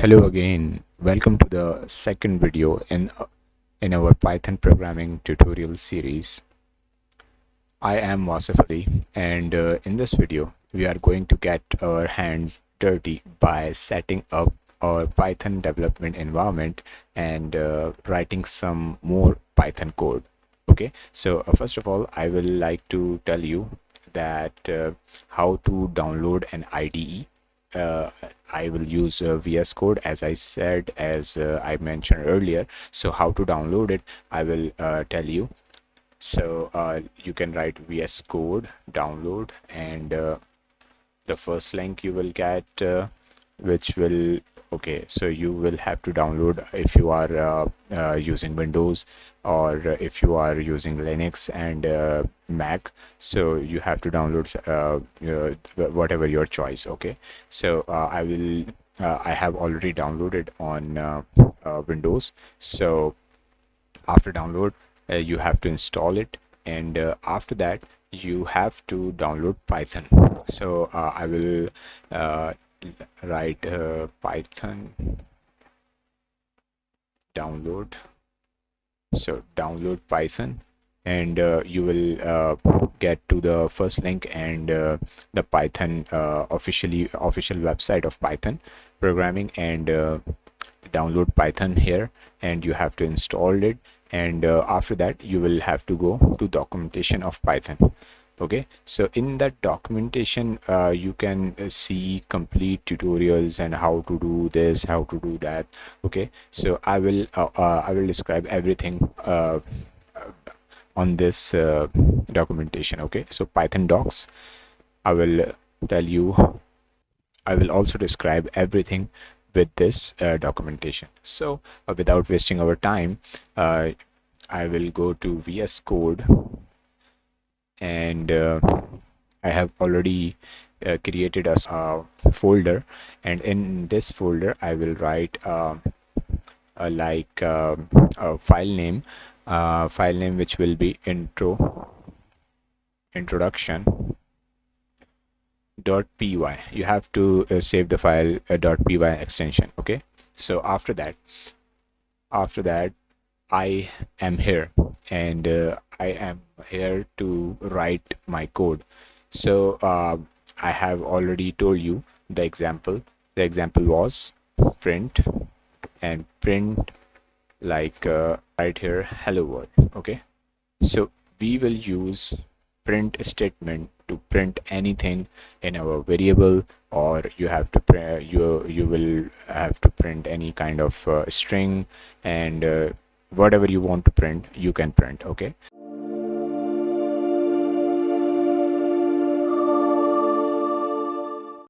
Hello again. Welcome to the second video in our Python programming tutorial series. I am Wasif and in this video we are going to get our hands dirty by setting up our Python development environment and writing some more Python code. Okay, so first of all, I will like to tell you that how to download an IDE. I will use VS Code as I said, as I mentioned earlier. So how to download it, I will tell you. So you can write VS Code download, and the first link you will get, which will okay, so you will have to download if you are using Windows, or if you are using Linux and Mac. So you have to download whatever your choice. Okay, so I have already downloaded on Windows. So after download, you have to install it, and after that you have to download Python. So I will uh, write Python download. So download Python, and you will get to the first link, and the Python official website of Python programming, and download Python here, and you have to install it. And after that you will have to go to documentation of Python. Okay, so in that documentation you can see complete tutorials and how to do this, how to do that. Okay, so I will describe everything on this documentation. Okay, so Python docs, I will tell you. I will also describe everything with this documentation. So without wasting our time, I will go to VS Code, and I have already created a folder, and in this folder I will write a file name which will be introduction dot py. You have to save the file dot py extension. Okay, so after that I am here, and I am here to write my code. So I have already told you the example. The example was print, and print right here, hello world. Okay, so we will use print statement to print anything in our variable, or you have to you will have to print any kind of string, and whatever you want to print you can print. Okay,